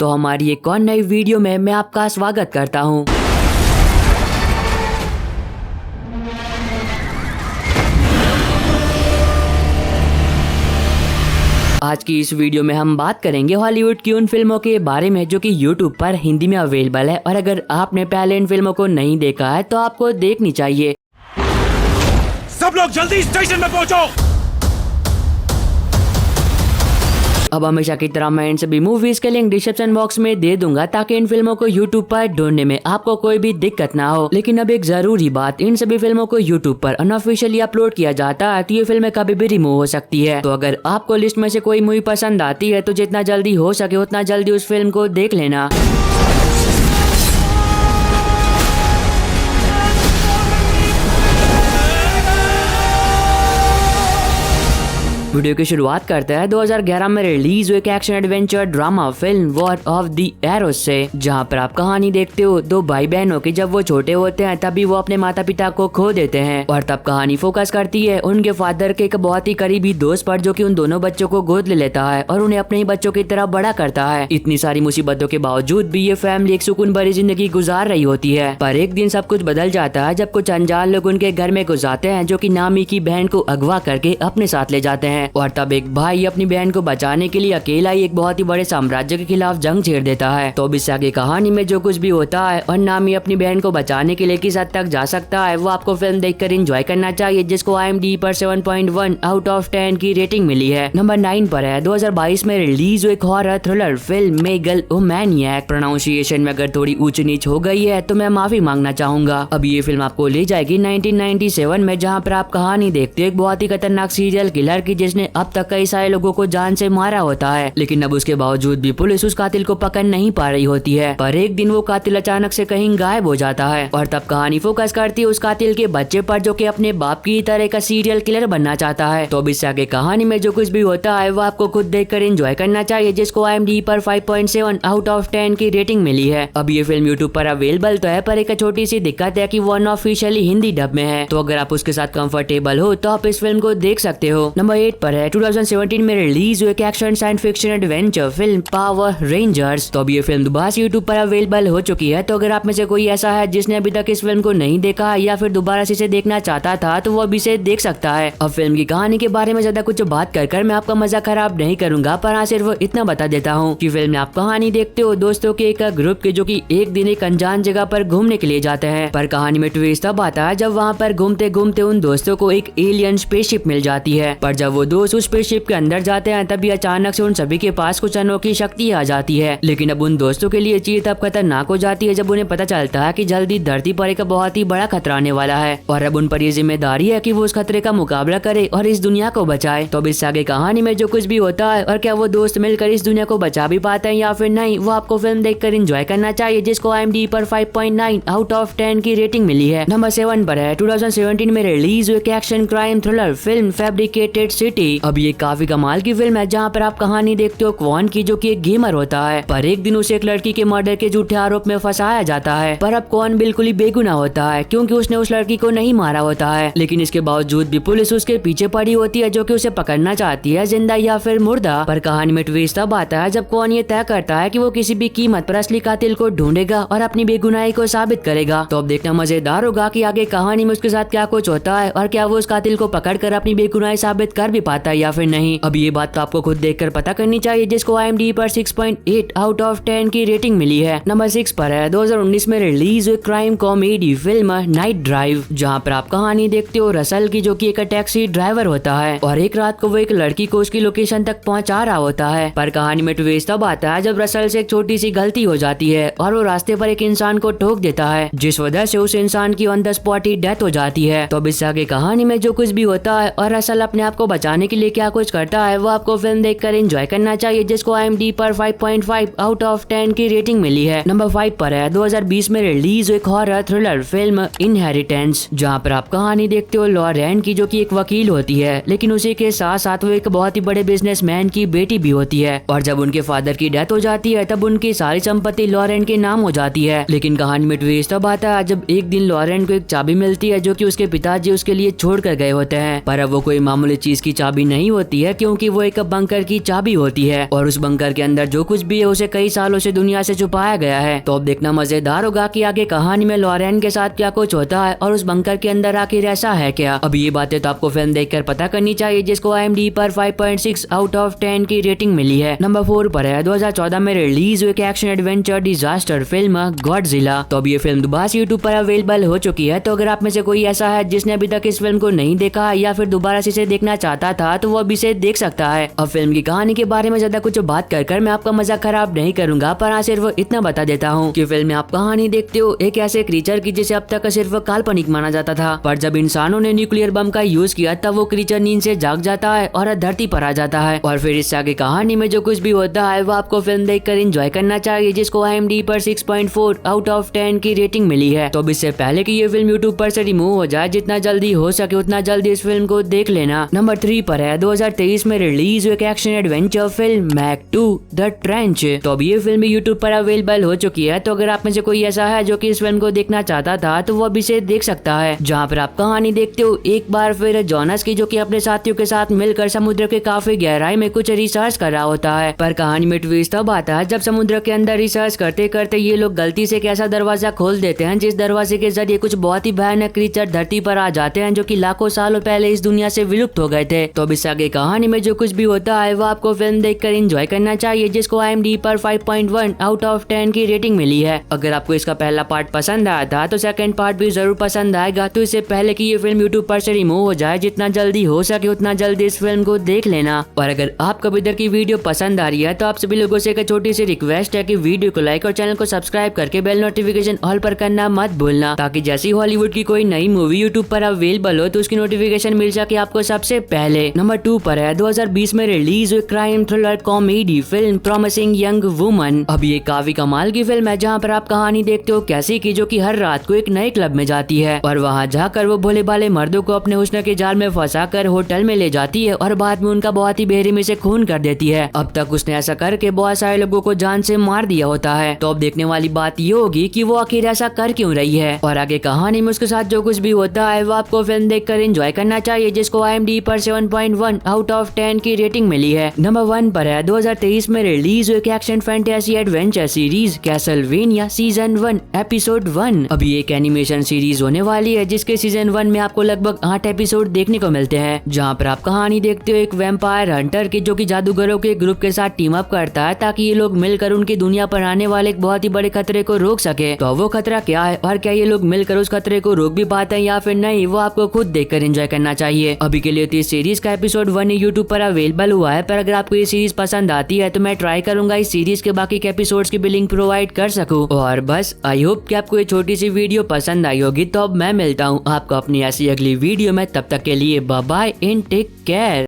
तो हमारी एक और नई वीडियो में मैं आपका स्वागत करता हूं। आज की इस वीडियो में हम बात करेंगे हॉलीवुड की उन फिल्मों के बारे में जो कि यूट्यूब पर हिंदी में अवेलेबल है, और अगर आपने पहले इन फिल्मों को नहीं देखा है तो आपको देखनी चाहिए। सब लोग जल्दी स्टेशन में पहुंचो। अब हमेशा की तरह मैं इन सभी मूवीज के लिंक डिस्क्रिप्शन बॉक्स में दे दूंगा ताकि इन फिल्मों को यूट्यूब पर ढूंढने में आपको कोई भी दिक्कत ना हो। लेकिन अब एक जरूरी बात, इन सभी फिल्मों को यूट्यूब पर अनऑफिशियली अपलोड किया जाता है तो ये फिल्में कभी भी रिमूव हो सकती है। तो अगर आपको लिस्ट में से कोई मूवी पसंद आती है तो जितना जल्दी हो सके उतना जल्दी उस फिल्म को देख लेना। वीडियो की शुरुआत करते हैं 2011 में रिलीज हुए एक action adventure drama film war of the arrows से, जहां पर आप कहानी देखते हो दो भाई बहनों की। जब वो छोटे होते हैं तभी वो अपने माता पिता को खो देते हैं, और तब कहानी फोकस करती है उनके फादर के एक बहुत ही करीबी दोस्त पर, जो कि उन दोनों बच्चों को गोद ले लेता है और उन्हें अपने ही बच्चों की तरह बड़ा करता है। इतनी सारी मुसीबतों के बावजूद भी ये फैमिली एक सुकून भरी जिंदगी गुजार रही होती है। पर एक दिन सब कुछ बदल जाता है जब कुछ अनजान लोग उनके घर में घुस आते हैं, जो कि नामी की बहन को अगवा करके अपने साथ ले जाते हैं। और तब एक भाई अपनी बहन को बचाने के लिए अकेला ही एक बहुत ही बड़े साम्राज्य के खिलाफ जंग छेड़ देता है। तो अब इससे आगे कहानी में जो कुछ भी होता है और नामी अपनी बहन को बचाने के लिए किस हद तक जा सकता है वो आपको फिल्म देखकर एंजॉय करना चाहिए, जिसको IMDb पर 7.1 आउट ऑफ 10 की रेटिंग मिली है। नंबर 9 पर है 2022 में रिलीज हुई एक हॉरर थ्रिलर फिल्म मेगलोमैनियाक। प्रोनाउंसिएशन में अगर थोड़ी ऊंच नीच हो गई है तो मैं माफी मांगना चाहूंगा। अब ये फिल्म आपको ले जाएगी 1997 में, जहाँ पर आप कहानी देखते हो एक बहुत ही खतरनाक सीरियल किलर की, जिसने अब तक कई सारे लोगों को जान से मारा होता है। लेकिन अब उसके बावजूद भी पुलिस उस कातिल को पकड़ नहीं पा रही होती है। पर एक दिन वो कातिल अचानक से कहीं गायब हो जाता है, और तब कहानी फोकस करती है उस कातिल के बच्चे पर, जो कि अपने बाप की तरह का सीरियल किलर बनना चाहता है। तो अब इससे आगे कहानी में जो कुछ भी होता है वो आपको खुद देखकर एंजॉय करना चाहिए, जिसको IMDb पर 5.7 आउट ऑफ 10 की रेटिंग मिली है। अब ये फिल्म यूट्यूब पर अवेलेबल तो है, पर एक छोटी सी दिक्कत है कि वो अनऑफिशियली हिंदी डब में है। तो अगर आप उसके साथ कंफर्टेबल हो तो आप इस फिल्म को देख सकते हो। नंबर 8 पर है 2017 में रिलीज हुई एक action science fiction adventure film power rangers. तो अब ये फिल्म दोबारा से यूट्यूब पर अवेलेबल हो चुकी है। तो अगर आप में से कोई ऐसा है जिसने अभी तक इस फिल्म को नहीं देखा या फिर दोबारा से इसे देखना चाहता था तो वो अभी से देख सकता है। अब फिल्म की कहानी के बारे में ज्यादा कुछ बात कर मैं आपका मजा खराब नहीं करूंगा, पर हाँ सिर्फ इतना बता देता हूँ कि फिल्म में आप कहानी देखते हो दोस्तों के एक ग्रुप के, जो कि एक दिन एक अनजान जगह पर घूमने के लिए जाते हैं। पर कहानी में ट्विस्ट तब आता है जब वहाँ पर घूमते घूमते उन दोस्तों को एक एलियन स्पेसशिप मिल जाती है। पर जब वो दोस्त उस स्पेसशिप के अंदर जाते हैं तभी अचानक से उन सभी के पास कुछ अनोखी शक्ति आ जाती है। लेकिन अब उन दोस्तों के लिए चीज तब खतरनाक हो जाती है जब उन्हें पता चलता है कि जल्दी धरती पर एक बहुत ही बड़ा खतरा आने वाला है, और अब उन पर ये जिम्मेदारी है कि वो उस खतरे का मुकाबला करे और इस दुनिया को बचाए। तो अब इससे आगे कहानी में जो कुछ भी होता है और क्या वो दोस्त मिलकर इस दुनिया को बचा भी पाते हैं या फिर नहीं, वो आपको फिल्म देखकर एंजॉय करना चाहिए, जिसको IMDb पर 5.9 आउट ऑफ 10 की रेटिंग मिली है। नंबर 7 पर है 2017 में रिलीज हुई action crime thriller film fabricated city. अब ये काफी कमाल की फिल्म है, जहाँ पर आप कहानी देखते हो क्वान की, जो कि एक गेमर होता है। पर एक दिन उसे एक लड़की के मर्डर के झूठे आरोप में फंसाया जाता है। पर अब क्वान बिल्कुल ही बेगुनाह होता है क्योंकि उसने उस लड़की को नहीं मारा होता है। लेकिन इसके बावजूद भी पुलिस उसके पीछे पड़ी होती है, जो कि उसे पकड़ना चाहती है, जिंदा या फिर मुर्दा। पर कहानी में ट्विस्ट तब आता है जब क्वान ये तय करता है कि वो किसी भी कीमत पर असली कातिल को ढूंढेगा और अपनी बेगुनाही को साबित करेगा। तो अब देखना मजेदार होगा कि आगे कहानी में उसके साथ क्या कुछ होता है और क्या वो उस कातिल को पकड़कर अपनी बेगुनाही साबित कर भी पाता है या फिर नहीं। अब ये बात तो आपको खुद देखकर पता करनी चाहिए, जिसको IMDb पर 6.8 आउट ऑफ 10 की रेटिंग मिली है। नंबर 6 पर है 2019 में रिलीज हुई crime comedy film night drive, जहां पर आप कहानी देखते हो रसल की, जो कि एक टैक्सी ड्राइवर होता है, और एक रात को वो एक लड़की को उसकी लोकेशन तक पहुंचा रहा होता है। पर कहानी में ट्विस्ट तब आता है जब रसल से एक छोटी सी गलती हो जाती है और वो रास्ते पर एक इंसान को ठोक देता है, जिस वजह से उस इंसान की on the spot he death हो जाती है। तो अब इससे आगे कहानी में जो कुछ भी होता है और रसल अपने आप को बचाने के लिए क्या कुछ करता है वो आपको फिल्म देखकर एंजॉय करना चाहिए, जिसको IMDb पर 5.5 आउट ऑफ 10 की रेटिंग मिली है। नंबर 5 पर है 2020 में रिलीज हुई एक हॉरर थ्रिलर फिल्म इनहेरिटेंस, जहां पर आप कहानी देखते हो लॉरेन की, जो कि एक वकील होती है, लेकिन उसी के साथ साथ वो एक बहुत ही बड़े बिजनेसमैन की बेटी भी होती है। और जब उनके फादर की डेथ हो जाती है तब उनकी सारी संपत्ति लॉरेन के नाम हो जाती है। लेकिन कहानी में ट्विस्ट तब आता है जब एक दिन लॉरेन को एक चाबी मिलती है, जो कि उसके पिताजी उसके लिए छोड़ कर गए होते हैं। पर अब वो कोई मामूली चीज की चाबी नहीं होती है क्योंकि वो एक बंकर की चाबी होती है और उस बंकर के अंदर जो कुछ भी है उसे कई सालों से दुनिया से छुपाया गया है। तो अब देखना मजेदार होगा कि आगे कहानी में लॉरेन के साथ क्या कुछ होता है और उस बंकर के अंदर आखिर ऐसा है क्या। अब ये बातें तो आपको फिल्म देखकर पता करनी चाहिए, जिसको IMDb पर 5.6 आउट ऑफ 10 की रेटिंग मिली है। नंबर 4 पर है 2014 में रिलीज हुई action adventure disaster film Godzilla. तो अब ये फिल्म दोबारा से यूट्यूब पर अवेलेबल हो चुकी है। तो अगर आप में से कोई ऐसा है जिसने अभी तक इस फिल्म को नहीं देखा या फिर दोबारा से इसे देखना चाहता था तो वो अभी से देख सकता है। अब फिल्म की कहानी के बारे में ज्यादा कुछ बात कर मैं आपका मजा खराब नहीं करूंगा, पर हाँ सिर्फ इतना बता देता हूँ कि फिल्म में आप कहानी देखते हो एक ऐसे क्रीचर की जिसे अब तक सिर्फ काल्पनिक माना जाता था, पर जब इंसानों ने न्यूक्लियर बम का यूज किया तब वो क्रीचर नींद से जाग जाता है और धरती पर आ जाता है। और फिर इससे आगे कहानी में जो कुछ भी होता है वो आपको फिल्म देखकर एंजॉय करना चाहिए, जिसको IMDb पर 6.4 आउट ऑफ 10 की रेटिंग मिली है। तो इससे पहले कि ये फिल्म यूट्यूब पर से रिमूव हो जाए, जितना जल्दी हो सके उतना जल्दी इस फिल्म को देख लेना। नंबर 3 पर है 2023 में रिलीज हुई action adventure film Meg 2 the Trench. तो अब ये फिल्म भी यूट्यूब पर अवेलेबल हो चुकी है। तो अगर आप में से कोई ऐसा है जो कि इस फिल्म को देखना चाहता था तो वो अभी से देख सकता है, जहाँ पर आप कहानी देखते हो एक बार फिर जॉनस की, जो कि अपने साथियों के साथ मिलकर समुद्र के काफी गहराई में कुछ रिसर्च कर रहा होता है। पर कहानी में ट्विस्ट तब आता है जब समुद्र के अंदर रिसर्च करते करते ये लोग गलती से एक ऐसा दरवाजा खोल देते हैं जिस दरवाजे के जरिए कुछ बहुत ही भयानक क्रीचर धरती पर आ जाते हैं, जो कि लाखों सालों पहले इस दुनिया से विलुप्त हो गए थे। तो अब इससे आगे कहानी में जो कुछ भी होता है वो आपको फिल्म देखकर एंजॉय करना चाहिए, जिसको IMDb पर 5.1 आउट ऑफ 10 की रेटिंग मिली है। अगर आपको इसका पहला पार्ट पसंद आया था तो सेकंड पार्ट भी जरूर पसंद आएगा। तो इससे पहले कि ये फिल्म यूट्यूब पर से रिमूव हो जाए, जितना जल्दी हो सके उतना जल्दी इस फिल्म को देख लेना। और अगर आपको अभी तक की वीडियो पसंद आ रही है तो आप सभी लोगों से एक छोटी सी रिक्वेस्ट है कि वीडियो को लाइक और चैनल को सब्सक्राइब करके बेल नोटिफिकेशन ऑल पर करना मत भूलना, ताकि जैसी हॉलीवुड की कोई नई मूवी यूट्यूब पर अवेलेबल हो तो उसकी नोटिफिकेशन मिल सके आपको सबसे पहले। नंबर 2 पर है 2020 में रिलीज हुई crime thriller comedy film promising young woman. अब ये काफी कमाल की फिल्म है, जहाँ पर आप कहानी देखते हो कैसी की, जो कि हर रात को एक नए क्लब में जाती है और वहाँ जाकर वो भोले भाले मर्दों को अपने हुस्न के जाल में फंसाकर होटल में ले जाती है और बाद में उनका बहुत ही बेरहमी से खून कर देती है। अब तक उसने ऐसा करके बहुत सारे लोगों को जान से मार दिया होता है। तो अब देखने वाली बात ये होगी कि वो आखिर ऐसा कर क्यों रही है और आगे कहानी में उसके साथ जो कुछ भी होता है वो आपको फिल्म देखकर एंजॉय करना चाहिए, जिसको IMDb पर 7.1 आउट ऑफ 10 की रेटिंग मिली है। नंबर 1 पर है 2023 में रिलीज हुई action fantasy adventure series Castlevania season 1 episode 1। अभी एक एनिमेशन सीरीज होने वाली है जिसके सीजन 1 में आपको लगभग 8 एपिसोड देखने को मिलते हैं, जहाँ पर आप कहानी देखते हो एक वैम्पायर हंटर की, जो कि जादूगरों के ग्रुप के साथ टीम अप करता है ताकि ये लोग मिलकर उनकी दुनिया पर आने वाले एक बहुत ही बड़े खतरे को रोक सके। तो वो खतरा क्या है और क्या ये लोग मिलकर उस खतरे को रोक भी पाते हैं या फिर नहीं, वो आपको खुद देखकर एंजॉय करना चाहिए। अभी के लिए तो इस सीरीज का एपिसोड 1 यूट्यूब पर अवेलेबल हुआ है, पर अगर आपको ये सीरीज पसंद आती है तो मैं ट्राई करूंगा इस सीरीज के बाकी के एपिसोड्स की भी लिंक प्रोवाइड कर सकूं। और बस आई होप कि आपको ये छोटी सी वीडियो पसंद आई होगी। तो अब मैं मिलता हूँ आपको अपनी ऐसी अगली वीडियो में, तब तक के लिए bye bye and take care.